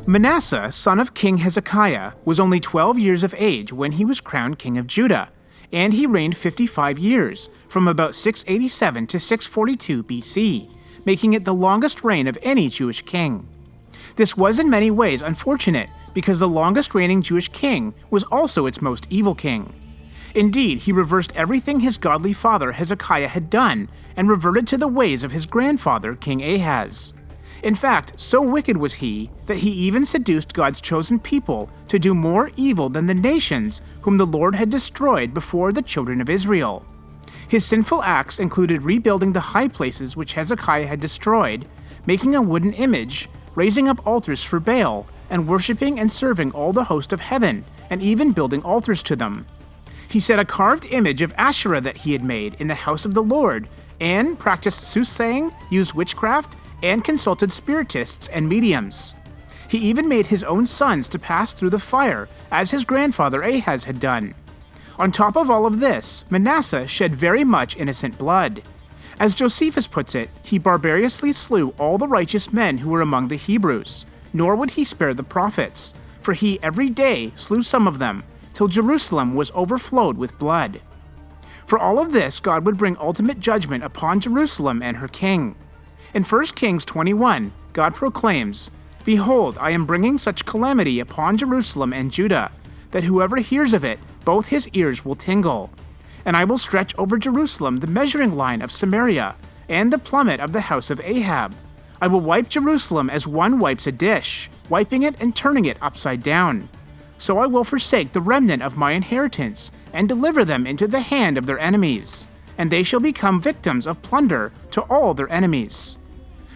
Manasseh, son of King Hezekiah, was only 12 years of age when he was crowned king of Judah, and he reigned 55 years, from about 687 to 642 BC, making it the longest reign of any Jewish king. This was in many ways unfortunate, because the longest reigning Jewish king was also its most evil king. Indeed, he reversed everything his godly father Hezekiah had done, and reverted to the ways of his grandfather King Ahaz. In fact, so wicked was he that he even seduced God's chosen people to do more evil than the nations whom the Lord had destroyed before the children of Israel. His sinful acts included rebuilding the high places which Hezekiah had destroyed, making a wooden image, raising up altars for Baal, and worshipping and serving all the host of heaven, and even building altars to them. He set a carved image of Asherah that he had made in the house of the Lord, and practiced soothsaying, used witchcraft, and consulted spiritists and mediums. He even made his own sons to pass through the fire, as his grandfather Ahaz had done. On top of all of this, Manasseh shed very much innocent blood. As Josephus puts it, he barbarously slew all the righteous men who were among the Hebrews, nor would he spare the prophets, for he every day slew some of them, till Jerusalem was overflowed with blood. For all of this, God would bring ultimate judgment upon Jerusalem and her king. In 1 Kings 21, God proclaims, "Behold, I am bringing such calamity upon Jerusalem and Judah, that whoever hears of it, both his ears will tingle. And I will stretch over Jerusalem the measuring line of Samaria, and the plummet of the house of Ahab. I will wipe Jerusalem as one wipes a dish, wiping it and turning it upside down. So I will forsake the remnant of my inheritance, and deliver them into the hand of their enemies, and they shall become victims of plunder to all their enemies."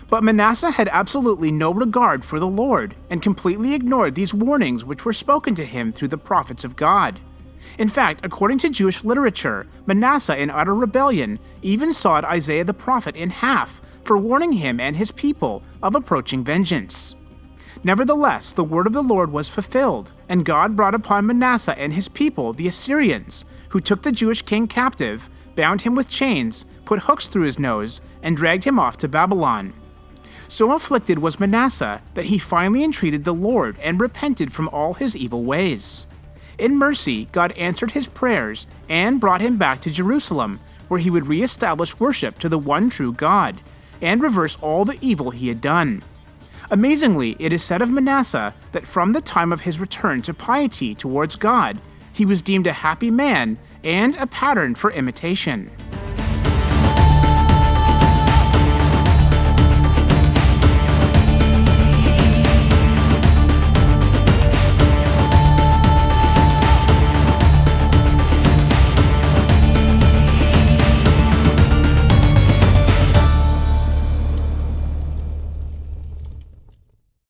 But Manasseh had absolutely no regard for the Lord, and completely ignored these warnings which were spoken to him through the prophets of God. In fact, according to Jewish literature, Manasseh in utter rebellion even sawed Isaiah the prophet in half for warning him and his people of approaching vengeance. Nevertheless, the word of the Lord was fulfilled, and God brought upon Manasseh and his people the Assyrians, who took the Jewish king captive, bound him with chains, put hooks through his nose, and dragged him off to Babylon. So afflicted was Manasseh that he finally entreated the Lord and repented from all his evil ways. In mercy, God answered his prayers and brought him back to Jerusalem, where he would reestablish worship to the one true God, and reverse all the evil he had done. Amazingly, it is said of Manasseh that from the time of his return to piety towards God, he was deemed a happy man and a pattern for imitation.